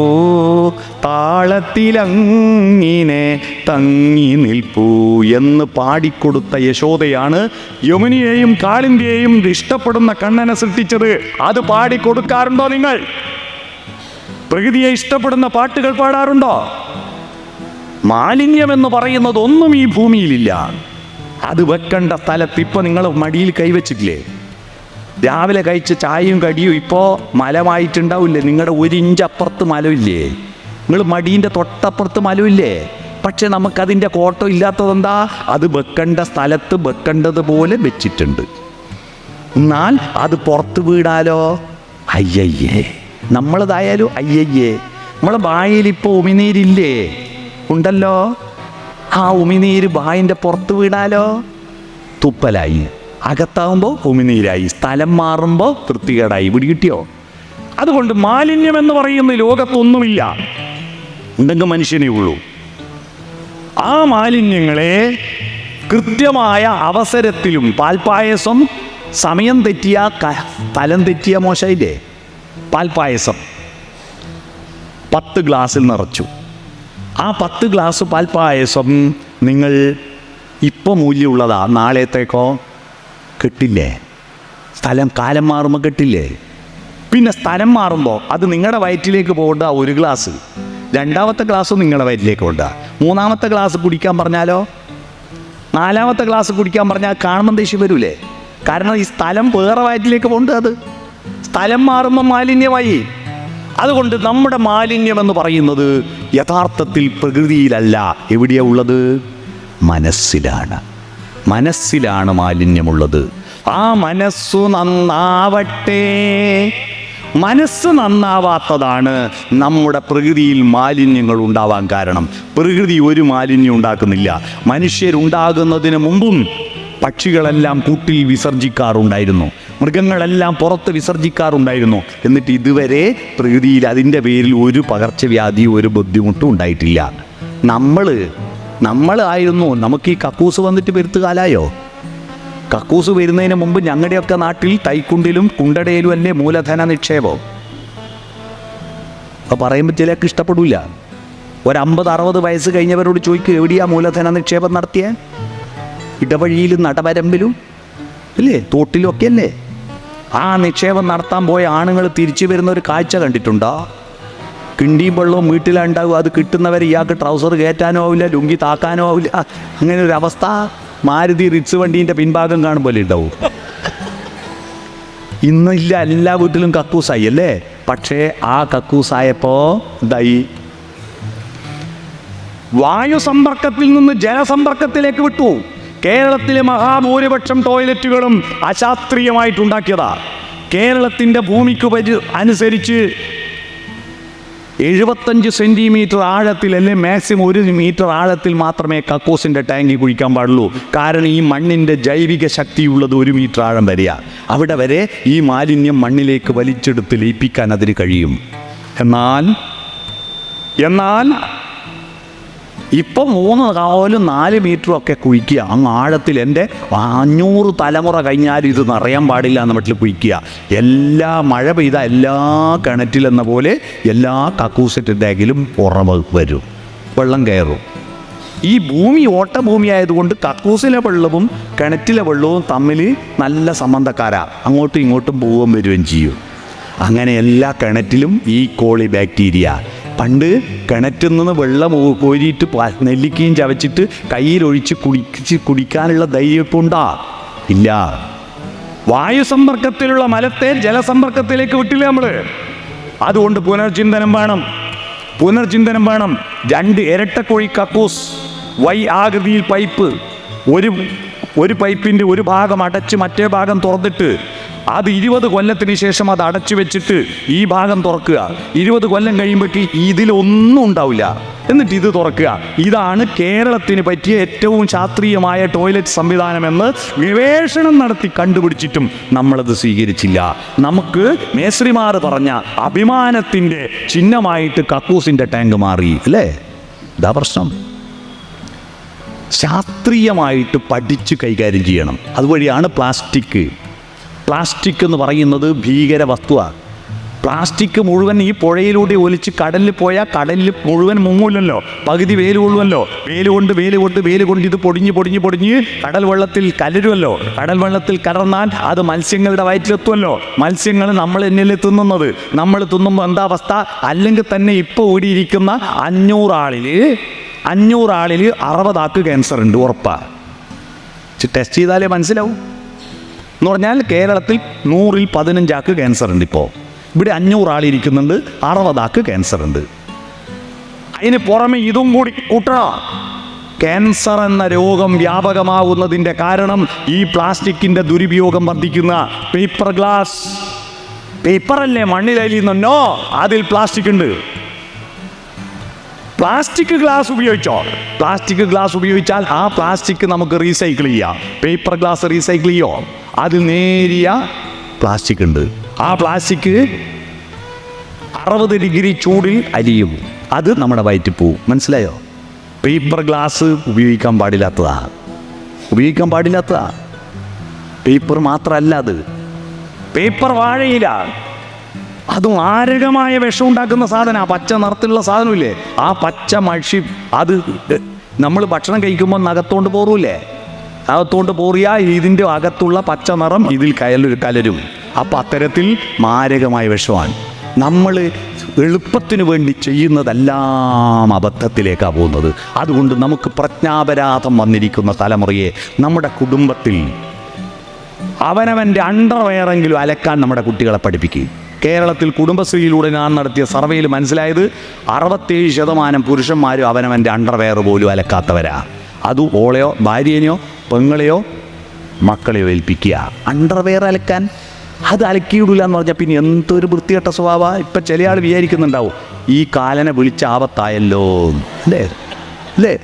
താളത്തിലങ്ങിനെ തങ്ങി നിൽപ്പൂ എന്ന് പാടിക്കൊടുത്ത യശോദയാണ് യമുനയെയും കാളിന്തിയെയും ഇഷ്ടപ്പെടുന്ന കണ്ണനെ സൃഷ്ടിച്ചത്. അത് പാടിക്കൊടുക്കാറുണ്ടോ നിങ്ങൾ? പ്രകൃതിയെ ഇഷ്ടപ്പെടുന്ന പാട്ടുകൾ പാടാറുണ്ടോ? മാലിന്യം എന്ന് പറയുന്നത് ഒന്നും ഈ ഭൂമിയിലില്ല. അത് വെക്കേണ്ട സ്ഥലത്ത് ഇപ്പൊ നിങ്ങൾ മടിയിൽ കൈവച്ചിട്ടില്ലേ? രാവിലെ കഴിച്ച ചായയും കടിയും ഇപ്പോൾ മലമായിട്ടുണ്ടാവില്ലേ? നിങ്ങളുടെ 1 ഇഞ്ച് അപ്പുറത്ത് മലമില്ലേ? നിങ്ങൾ മടീൻ്റെ തൊട്ടപ്പുറത്ത് മലമില്ലേ? പക്ഷെ നമുക്കതിൻ്റെ കോട്ടം ഇല്ലാത്തതെന്താ? അത് വെക്കേണ്ട സ്ഥലത്ത് വെക്കേണ്ടതുപോലെ വെച്ചിട്ടുണ്ട്. എന്നാൽ അത് പുറത്ത് വീടാലോ അയ്യയ്യേ, നമ്മളതായാലും അയ്യയ്യേ. നമ്മളെ ബായിലിപ്പോൾ ഉമിനീരില്ലേ? ഉണ്ടല്ലോ. ആ ഉമിനീര് ബായിൻ്റെ പുറത്ത് വീടാലോ തുപ്പലായി, അകത്താവുമ്പോൾ ഉമിനീരായി, സ്ഥലം മാറുമ്പോൾ വൃത്തികേടായി. പിടികിട്ടിയോ? അതുകൊണ്ട് മാലിന്യം എന്ന് പറയുന്ന ലോകത്തൊന്നുമില്ല, ഉണ്ടെങ്കിൽ മനുഷ്യനേ ഉള്ളൂ. ആ മാലിന്യങ്ങളെ കൃത്യമായ അവസരത്തിലും, പാൽപ്പായസം സമയം തെറ്റിയ തലം തെറ്റിയ മോശമില്ലേ? പാൽപ്പായസം 10 ഗ്ലാസ്സിൽ നിറച്ചു. ആ 10 ഗ്ലാസ് പാൽപ്പായസം നിങ്ങൾ ഇപ്പോൾ മൂല്യമുള്ളതാ, നാളത്തേക്കോ കിട്ടില്ലേ? കാലം മാറുമ്പോൾ കിട്ടില്ലേ? പിന്നെ സ്ഥലം മാറുമ്പോൾ അത് നിങ്ങളുടെ വയറ്റിലേക്ക് പോകേണ്ട 1 ഗ്ലാസ്, 2ാമത്തെ ഗ്ലാസ് നിങ്ങളുടെ വയറ്റിലേക്ക് പോകേണ്ട, 3ാമത്തെ ഗ്ലാസ് കുടിക്കാൻ പറഞ്ഞാലോ, 4ാമത്തെ ഗ്ലാസ് കുടിക്കാൻ പറഞ്ഞാൽ കാണുമ്പോൾ ദേഷ്യം വരൂലേ? കാരണം ഈ സ്ഥലം വേറെ വയറ്റിലേക്ക് പോകേണ്ടത്, അത് സ്ഥലം മാറുമ്പോൾ മാലിന്യമായി. അതുകൊണ്ട് നമ്മുടെ മാലിന്യം എന്ന് പറയുന്നത് യഥാർത്ഥത്തിൽ പ്രകൃതിയിലല്ല, എവിടെയാ ഉള്ളത്? മനസ്സിലാണ്. മനസ്സിലാണ് മാലിന്യമുള്ളത്. ആ മനസ്സു നന്നാവട്ടെ. മനസ്സ് നന്നാവാത്തതാണ് നമ്മുടെ പ്രകൃതിയിൽ മാലിന്യങ്ങൾ ഉണ്ടാവാൻ കാരണം. പ്രകൃതി ഒരു മാലിന്യം ഉണ്ടാക്കുന്നില്ല. മനുഷ്യരുണ്ടാകുന്നതിന് മുമ്പും പക്ഷികളെല്ലാം കൂട്ടിൽ വിസർജിക്കാറുണ്ടായിരുന്നു, മൃഗങ്ങളെല്ലാം പുറത്ത് വിസർജിക്കാറുണ്ടായിരുന്നു. എന്നിട്ട് ഇതുവരെ പ്രകൃതിയിൽ അതിൻ്റെ പേരിൽ ഒരു പകർച്ചവ്യാധിയും ഒരു ബുദ്ധിമുട്ടും ഉണ്ടായിട്ടില്ല. നമ്മളായിരുന്നു. നമുക്ക് ഈ കക്കൂസ് വന്നിട്ട് പെരുത്തുകാലായോ? കക്കൂസ് വരുന്നതിന് മുമ്പ് ഞങ്ങളുടെയൊക്കെ നാട്ടിൽ തൈക്കുണ്ടിലും കുണ്ടടയിലും അല്ലേ മൂലധന നിക്ഷേപം. അപ്പോൾ പറയുമ്പോൾ ചിലർക്ക് ഇഷ്ടപ്പെടില്ല. 50-60 വയസ്സ് കഴിഞ്ഞവരോട് ചോദിക്കുക, എവിടെയാ മൂലധന നിക്ഷേപം നടത്തിയ? ഇടവഴിയിലും നടവരമ്പിലും അല്ലേ, തോട്ടിലും ഒക്കെ അല്ലേ? ആ നിക്ഷേപം നടത്താൻ പോയ ആണുങ്ങൾ തിരിച്ചു വരുന്ന ഒരു കാഴ്ച കണ്ടിട്ടുണ്ടോ? കിണ്ടിയും വെള്ളവും വീട്ടിലുണ്ടാവും. അത് കിട്ടുന്നവരെ ഇയാൾക്ക് ട്രൗസർ കയറ്റാനോ ആവില്ല, ലുങ്കി താക്കാനോ ആവില്ല. അങ്ങനെ ഒരു അവസ്ഥ മാരുതി റിറ്റ്സ് വണ്ടീൻ്റെ പിൻഭാഗം കാണുമ്പോൾ ഉണ്ടാവും. ഇന്നില്ല, എല്ലാ വീട്ടിലും കക്കൂസായി അല്ലേ? പക്ഷേ ആ കക്കൂസായപ്പോൾ ഇതായി, വായു സമ്പർക്കത്തിൽ നിന്ന് ജലസമ്പർക്കത്തിലേക്ക് വിട്ടു. കേരളത്തിലെ മഹാഭൂരിപക്ഷം ടോയ്ലറ്റുകളും അശാസ്ത്രീയമായിട്ടുണ്ടാക്കിയതാ. കേരളത്തിൻ്റെ ഭൂമിക്ക് അനുസരിച്ച് 75 സെൻറ്റിമീറ്റർ ആഴത്തിൽ, അല്ലെങ്കിൽ മാക്സിമം 1 മീറ്റർ ആഴത്തിൽ മാത്രമേ കക്കൂസിൻ്റെ ടാങ്കി കുഴിക്കാൻ പാടുള്ളൂ. കാരണം ഈ മണ്ണിൻ്റെ ജൈവിക ശക്തിയുള്ളത് 1 മീറ്റർ ആഴം വരെയാണ്. അവിടെ വരെ ഈ മാലിന്യം മണ്ണിലേക്ക് വലിച്ചെടുത്ത് ലയിപ്പിക്കാൻ അതിന് കഴിയും. എന്നാൽ ഇപ്പം 3-4 മീറ്ററും ഒക്കെ കുഴിക്കുക അങ്ങ് ആഴത്തിൽ. എൻ്റെ 500 തലമുറ കഴിഞ്ഞാലും ഇത് നിറയാൻ പാടില്ല എന്ന മട്ടിൽ കുഴിക്കുക. എല്ലാ മഴ പെയ്ത എല്ലാ കിണറ്റിലെന്ന പോലെ എല്ലാ കക്കൂസിൻ്റെ ടാങ്കിലും ഉറവ് വരും, വെള്ളം കയറും. ഈ ഭൂമി ഓട്ടഭൂമി ആയതുകൊണ്ട് കക്കൂസിലെ വെള്ളവും കിണറ്റിലെ വെള്ളവും തമ്മിൽ നല്ല സംബന്ധക്കാരാണ്, അങ്ങോട്ടും ഇങ്ങോട്ടും പോവുകയും വരികയും ചെയ്യും. അങ്ങനെ എല്ലാ കിണറ്റിലും ഈ കോളി ബാക്ടീരിയ. പണ്ട് കിണറ്റിൽ നിന്ന് വെള്ളം കോരിയിട്ട് നെല്ലിക്കയും ചവച്ചിട്ട് കയ്യിലൊഴിച്ച് കുടിക്കാനുള്ള ധൈര്യപ്പുണ്ടാ? ഇല്ല. വായു സമ്പർക്കത്തിലുള്ള മലത്തെ ജലസമ്പർക്കത്തിലേക്ക് വിട്ടില്ല നമ്മൾ. അതുകൊണ്ട് പുനർചിന്തനം വേണം. 2 ഇരട്ടക്കുഴി കക്കൂസ്, വൈ ആകൃതിയിൽ പൈപ്പ്, ഒരു പൈപ്പിൻ്റെ ഒരു ഭാഗം അടച്ച് മറ്റേ ഭാഗം തുറന്നിട്ട് അത് 20 കൊല്ലത്തിന് ശേഷം അത് അടച്ചു വെച്ചിട്ട് ഈ ഭാഗം തുറക്കുക. 20 കൊല്ലം കഴിയുമ്പോഴേക്ക് ഇതിലൊന്നും ഉണ്ടാവില്ല. എന്നിട്ട് ഇത് തുറക്കുക. ഇതാണ് കേരളത്തിന് പറ്റിയ ഏറ്റവും ശാസ്ത്രീയമായ ടോയ്ലറ്റ് സംവിധാനമെന്ന് ഗവേഷണം നടത്തി കണ്ടുപിടിച്ചിട്ടും നമ്മളത് സ്വീകരിച്ചില്ല. നമുക്ക് മേസ്രിമാർ പറഞ്ഞ അഭിമാനത്തിൻ്റെ ചിഹ്നമായിട്ട് കക്കൂസിൻ്റെ ടാങ്ക് മാറി, അല്ലേ? ഇതാ പ്രശ്നം. ശാസ്ത്രീയമായിട്ട് പഠിച്ച് കൈകാര്യം ചെയ്യണം. അതുവഴിയാണ് പ്ലാസ്റ്റിക് എന്ന് പറയുന്നത് ഭീകര വസ്തുവാണ്. പ്ലാസ്റ്റിക് മുഴുവൻ ഈ പുഴയിലൂടെ ഒലിച്ച് കടലിൽ പോയാൽ കടലിൽ മുഴുവൻ മുങ്ങൂലല്ലോ, പകുതി വെയിൽ കൊള്ളുമല്ലോ. വെയിൽ കൊണ്ട് ഇത് പൊടിഞ്ഞ് കടൽ വെള്ളത്തിൽ കലരുമല്ലോ. കടൽ വെള്ളത്തിൽ കലർന്നാൽ അത് മത്സ്യങ്ങളുടെ വയറ്റിലെത്തുമല്ലോ. മത്സ്യങ്ങൾ നമ്മൾ എന്നിൽ തിന്നുന്നത്. നമ്മൾ തിന്നുമ്പോൾ എന്താ അവസ്ഥ? അല്ലെങ്കിൽ തന്നെ ഇപ്പോൾ ഓടിയിരിക്കുന്ന 500 ആളിൽ 60 ആൾക്ക് ക്യാൻസർ ഉണ്ട്, ഉറപ്പാണ്. ടെസ്റ്റ് ചെയ്താലേ മനസ്സിലാവും. എന്ന് പറഞ്ഞാൽ കേരളത്തിൽ 100ൽ 15 ആൾക്ക് ക്യാൻസർ ഉണ്ട്. ഇപ്പോൾ ഇവിടെ 500 ആളിരിക്കുന്നുണ്ട്, 60 ആൾക്ക് ക്യാൻസർ ഉണ്ട്. അതിന് പുറമെ ഇതും കൂടി കൂട്ടണം. ക്യാൻസർ എന്ന രോഗം വ്യാപകമാവുന്നതിൻ്റെ കാരണം ഈ പ്ലാസ്റ്റിക്കിൻ്റെ ദുരുപയോഗം വർദ്ധിക്കുന്ന പേപ്പറല്ലേ മണ്ണിലലിയുന്നോ, അതിൽ പ്ലാസ്റ്റിക് ഉണ്ട്. പ്ലാസ്റ്റിക് ഗ്ലാസ് ഉപയോഗിച്ചാൽ ആ പ്ലാസ്റ്റിക് നമുക്ക് റീസൈക്കിൾ ചെയ്യാം. പേപ്പർ ഗ്ലാസ് റീസൈക്കിൾ ചെയ്യോ? അതിൽ നേരിയ പ്ലാസ്റ്റിക് ഉണ്ട്. ആ പ്ലാസ്റ്റിക് 60 ഡിഗ്രി ചൂടിൽ അലിയും. അത് നമ്മുടെ വയറ്റിൽ പോവും. മനസ്സിലായോ? പേപ്പർ ഗ്ലാസ് ഉപയോഗിക്കാൻ പാടില്ലാത്തതാ. പേപ്പർ മാത്രമല്ല, അത് പേപ്പർ വാഴയില, അതും മാരകമായ വിഷം ഉണ്ടാക്കുന്ന സാധനം. ആ പച്ച നിറത്തിലുള്ള സാധനമില്ലേ, ആ പച്ച മഷി, അത് നമ്മൾ ഭക്ഷണം കഴിക്കുമ്പോൾ നഖത്തോണ്ട് പോറൂലേ, അകത്തോണ്ട് പോറിയാൽ ഇതിൻ്റെ അകത്തുള്ള പച്ച നിറം ഇതിൽ കലരും. അപ്പം അത്തരത്തിൽ മാരകമായ വിഷമാണ്. നമ്മൾ എളുപ്പത്തിന് വേണ്ടി ചെയ്യുന്നതെല്ലാം അബദ്ധത്തിലേക്കാണ് പോകുന്നത്. അതുകൊണ്ട് നമുക്ക് പ്രജ്ഞാപരാധം വന്നിരിക്കുന്ന തലമുറയെ നമ്മുടെ കുടുംബത്തിൽ അവനവൻ്റെ അണ്ടർവെയറെങ്കിലും അലക്കാൻ നമ്മുടെ കുട്ടികളെ പഠിപ്പിക്കുക. കേരളത്തിൽ കുടുംബശ്രീയിലൂടെ ഞാൻ നടത്തിയ സർവേയിൽ മനസ്സിലായത് 67% പുരുഷന്മാരും അവനവൻ്റെ അണ്ടർവെയർ പോലും അലക്കാത്തവരാ. അത് ഓളെയോ ഭാര്യനെയോ പെങ്ങളെയോ മക്കളെയോ ഏൽപ്പിക്കുക. അണ്ടർവെയർ അലക്കാൻ, അത് അലക്കിയിടില്ല എന്ന് പറഞ്ഞാൽ പിന്നെ എന്തൊരു വൃത്തികെട്ട സ്വഭാവ. ഇപ്പം ചില ആൾ വിചാരിക്കുന്നുണ്ടാവും ഈ കാലനെ വിളിച്ച ആപത്തായല്ലോ, അല്ലേ?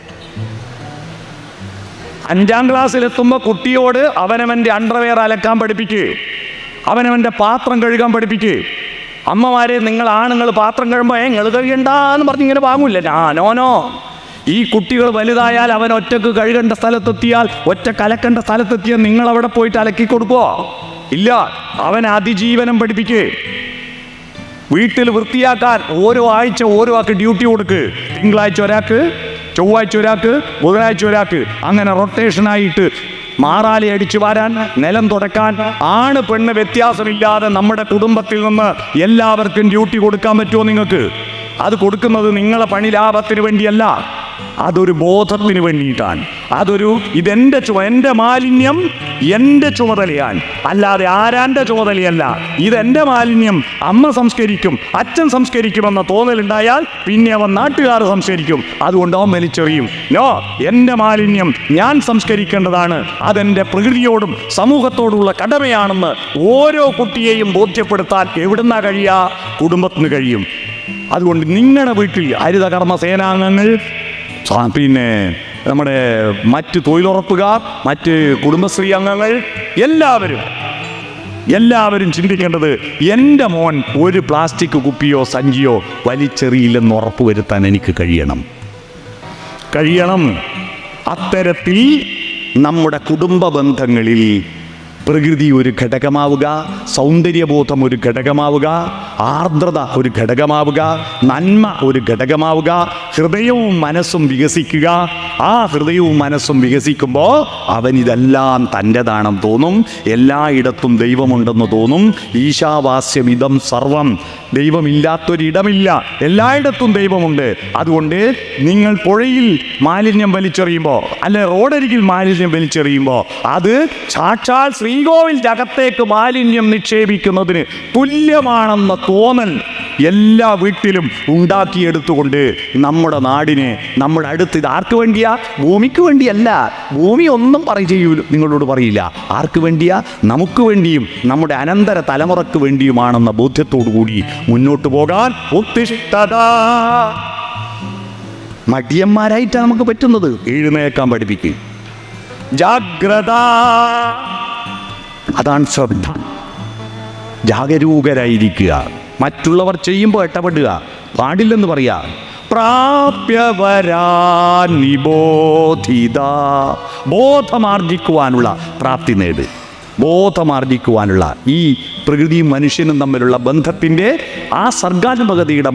5ാം ക്ലാസ്സിലെത്തുമ്പോൾ കുട്ടിയോട് അവനവൻ്റെ അണ്ടർവെയർ അലക്കാൻ പഠിപ്പിക്കുക, അവനവൻ്റെ പാത്രം കഴുകാൻ പഠിപ്പിക്കുക. അമ്മമാരെ, നിങ്ങൾ ആണുങ്ങൾ പാത്രം കഴുകുമ്പോൾ നിങ്ങൾ കഴുകണ്ടെന്ന് പറഞ്ഞ് ഇങ്ങനെ വാങ്ങൂല്ലേ? നോനോ. ഈ കുട്ടികൾ വലുതായാൽ അവൻ ഒറ്റക്ക് കഴുകേണ്ട സ്ഥലത്തെത്തിയാൽ, ഒറ്റ കലക്കേണ്ട സ്ഥലത്തെത്തിയാൽ നിങ്ങൾ അവിടെ പോയിട്ട് അലക്കി കൊടുക്കുമോ? ഇല്ല. അവൻ അതിജീവനം പഠിപ്പിക്കുക. വീട്ടിൽ വൃത്തിയാക്കാൻ ഓരോ ആഴ്ച ഓരോ ആൾക്ക് ഡ്യൂട്ടി കൊടുക്ക്. തിങ്കളാഴ്ച ഒരാൾക്ക്, ചൊവ്വാഴ്ച ഒരാൾക്ക്, ബുധനാഴ്ച ഒരാൾക്ക്, അങ്ങനെ റൊട്ടേഷനായിട്ട് മാറാലി അടിച്ചു വാരാൻ, നിലം തുടക്കാൻ, ആണ് പെണ്ണ് വ്യത്യാസമില്ലാതെ നമ്മുടെ കുടുംബത്തിൽ നിന്ന് എല്ലാവർക്കും ഡ്യൂട്ടി കൊടുക്കാൻ പറ്റുമോ നിങ്ങൾക്ക്? അത് കൊടുക്കുന്നത് നിങ്ങളെ പണി ലാഭത്തിന് വേണ്ടിയല്ല, അതൊരു ബോധത്തിന് വേണ്ടിയിട്ടാണ്. എൻ്റെ മാലിന്യം എൻ്റെ ചുമതലയാണ്, അല്ലാതെ ആരാൻ്റെ ചുമതലയല്ല. ഇതെൻ്റെ മാലിന്യം അമ്മ സംസ്കരിക്കും, അച്ഛൻ സംസ്കരിക്കുമെന്ന തോന്നലുണ്ടായാൽ പിന്നെ അവൻ നാട്ടുകാർ സംസ്കരിക്കും. അതുകൊണ്ട് അവൻ വലിച്ചെറിയും. എൻ്റെ മാലിന്യം ഞാൻ സംസ്കരിക്കേണ്ടതാണ്, അതെൻ്റെ പ്രകൃതിയോടും സമൂഹത്തോടുള്ള കടമയാണെന്ന് ഓരോ കുട്ടിയെയും ബോധ്യപ്പെടുത്താൻ എവിടുന്നാ കഴിയുക? കുടുംബത്തിന് കഴിയും. അതുകൊണ്ട് നിങ്ങളുടെ വീട്ടിൽ ഹരിതകർമ്മ സേനാംഗങ്ങൾ, പിന്നെ നമ്മുടെ മറ്റ് തൊഴിലുറപ്പുകാർ, മറ്റ് കുടുംബശ്രീ അംഗങ്ങൾ, എല്ലാവരും ചിന്തിക്കേണ്ടത് എൻ്റെ മോൻ ഒരു പ്ലാസ്റ്റിക് കുപ്പിയോ സഞ്ചിയോ വലിച്ചെറിയില്ലെന്ന് ഉറപ്പുവരുത്താൻ എനിക്ക് കഴിയണം. അത്തരത്തിൽ നമ്മുടെ കുടുംബ ബന്ധങ്ങളിൽ പ്രകൃതി ഒരു ഘടകമാവുക, സൗന്ദര്യബോധം ഒരു ഘടകമാവുക, ആർദ്രത ഒരു ഘടകമാവുക, നന്മ ഒരു ഘടകമാവുക, ഹൃദയവും മനസ്സും വികസിക്കുക. ആ ഹൃദയവും മനസ്സും വികസിക്കുമ്പോൾ അവൻ ഇതെല്ലാം തൻ്റെതാണെന്ന് തോന്നും. എല്ലായിടത്തും ദൈവമുണ്ടെന്ന് തോന്നും. ഈശാവാസ്യം ഇതം സർവം, ദൈവമില്ലാത്തൊരിടമില്ല, എല്ലായിടത്തും ദൈവമുണ്ട്. അതുകൊണ്ട് നിങ്ങൾ പുഴയിൽ മാലിന്യം വലിച്ചെറിയുമ്പോൾ, അല്ലെ റോഡരികിൽ മാലിന്യം വലിച്ചെറിയുമ്പോൾ, അത് സാക്ഷാൽ ശ്രീകോവിലിന്റെ അകത്തേക്ക് മാലിന്യം നിക്ഷേപിക്കുന്നതിന് തുല്യമാണെന്ന തോന്നൽ എല്ലാ വീട്ടിലും ഉണ്ടാക്കിയെടുത്തുകൊണ്ട് നമ്മുടെ നാടിനെ, നമ്മുടെ അടുത്ത്, ഇത് ആർക്ക് വേണ്ടിയാ? ഭൂമിക്ക് വേണ്ടിയല്ല. ഭൂമി ഒന്നും നിങ്ങളോട് പറയില്ല. ആർക്ക് വേണ്ടിയാ? നമുക്ക് വേണ്ടിയും നമ്മുടെ അനന്തര തലമുറക്ക് വേണ്ടിയുമാണെന്ന ബോധ്യത്തോടു കൂടി മുന്നോട്ട് പോകാൻ ഉത്തിഷ്ഠത. മടിയന്മാരായിട്ടാണ് നമുക്ക് പറ്റുന്നത്. എഴുന്നേക്കാൻ പഠിപ്പിക്കുക. ജാഗ്രത, അതാണ് ശ്രദ്ധ. ജാഗരൂകരായിരിക്കുക. മറ്റുള്ളവർ ചെയ്യുമ്പോൾ ഇടപെടുക പാടില്ലെന്ന് പറയാ. പ്രാപ്യവരാൻ നിബോധിത, ബോധമാർജിക്കുവാനുള്ള പ്രാപ്തി നേട്. ബോധമാർജിക്കുവാനുള്ള, ഈ പ്രകൃതിയും മനുഷ്യനും തമ്മിലുള്ള ബന്ധത്തിൻ്റെ ആ സർഗാത്മകതയുടെ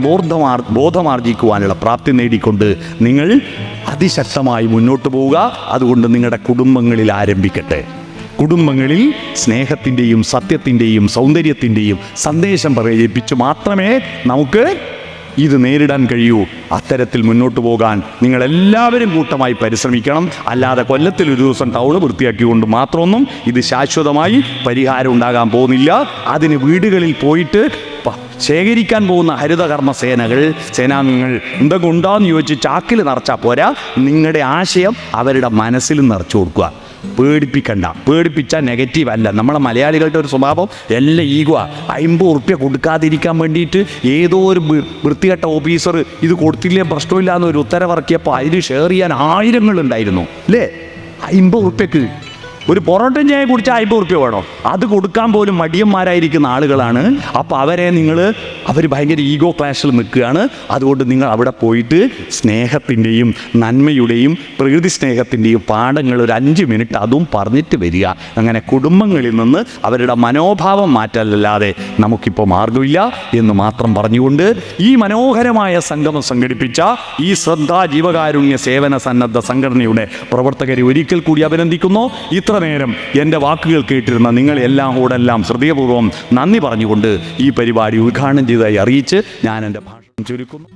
ബോധമാർജിക്കുവാനുള്ള പ്രാപ്തി നേടിക്കൊണ്ട് നിങ്ങൾ അതിശക്തമായി മുന്നോട്ട് പോവുക. അതുകൊണ്ട് നിങ്ങളുടെ കുടുംബങ്ങളിൽ ആരംഭിക്കട്ടെ. കുടുംബങ്ങളിൽ സ്നേഹത്തിൻ്റെയും സത്യത്തിൻ്റെയും സൗന്ദര്യത്തിൻ്റെയും സന്ദേശം പ്രചരിപ്പിച്ച് മാത്രമേ നമുക്ക് ഇത് നേരിടാൻ കഴിയൂ. അത്തരത്തിൽ മുന്നോട്ട് പോകാൻ നിങ്ങളെല്ലാവരും കൂട്ടമായി പരിശ്രമിക്കണം. അല്ലാതെ കൊല്ലത്തിൽ ഒരു ദിവസം ടൗണ് വൃത്തിയാക്കിക്കൊണ്ട് മാത്രമൊന്നും ഇത് ശാശ്വതമായി പരിഹാരം ഉണ്ടാകാൻ പോകുന്നില്ല. അതിന് വീടുകളിൽ പോയിട്ട് ശേഖരിക്കാൻ പോകുന്ന ഹരിതകർമ്മ സേനാംഗങ്ങൾ എന്തൊക്കെ ഉണ്ടാന്ന് ചോദിച്ച് ചാക്കിൽ നിറച്ചാൽ പോരാ. നിങ്ങളുടെ ആശയം അവരുടെ മനസ്സിൽ നിറച്ചു കൊടുക്കുക. പേടിപ്പിക്കണ്ട. പേടിപ്പിച്ചാൽ നെഗറ്റീവ് അല്ല. നമ്മളെ മലയാളികളുടെ ഒരു സ്വഭാവം എല്ലാം ഈഗോ. 50 ഉറുപ്പ്യ കൊടുക്കാതിരിക്കാൻ വേണ്ടിയിട്ട് ഏതോ ഒരു വൃത്തികെട്ട ഓഫീസർ ഇത് കൊടുത്തില്ലേ പ്രശ്നമില്ല എന്നൊരു ഉത്തരവിറക്കിയപ്പോൾ അതിന് ഷെയർ ചെയ്യാൻ ആയിരങ്ങളുണ്ടായിരുന്നു അല്ലേ? 50 ഉറുപ്പ്യക്ക് ഒരു പൊറോട്ടൻ ചായ കുടിച്ചാൽ 50 ഉറുപ്പ്യ വേണോ? അത് കൊടുക്കാൻ പോലും മടിയന്മാരായിരിക്കുന്ന ആളുകളാണ്. അപ്പോൾ അവർ ഭയങ്കര ഈഗോ ക്ലാഷിൽ നിൽക്കുകയാണ്. അതുകൊണ്ട് നിങ്ങൾ അവിടെ പോയിട്ട് സ്നേഹത്തിൻ്റെയും നന്മയുടെയും പ്രകൃതി സ്നേഹത്തിൻ്റെയും പാഠങ്ങൾ ഒരു 5 മിനിറ്റ് അതും പറഞ്ഞിട്ട് വരിക. അങ്ങനെ കുടുംബങ്ങളിൽ നിന്ന് അവരുടെ മനോഭാവം മാറ്റല്ലാതെ നമുക്കിപ്പോൾ മാർഗമില്ല എന്ന് മാത്രം പറഞ്ഞുകൊണ്ട് ഈ മനോഹരമായ സംഗമം സംഘടിപ്പിച്ച ഈ ശ്രദ്ധാ ജീവകാരുണ്യ സേവന സന്നദ്ധ സംഘടനയുടെ പ്രവർത്തകരെ ഒരിക്കൽ കൂടി അഭിനന്ദിക്കുന്നു. ഇത്ര നേരം എൻ്റെ വാക്കുകൾ കേട്ടിരുന്ന നിങ്ങളെല്ലാം ഹൃദയപൂർവ്വം നന്ദി പറഞ്ഞുകൊണ്ട് ഈ പരിപാടി ഉദ്ഘാടനം ചെയ്തതായി അറിയിച്ച് ഞാൻ എൻ്റെ ഭാഷണം ചുരുക്കുന്നു.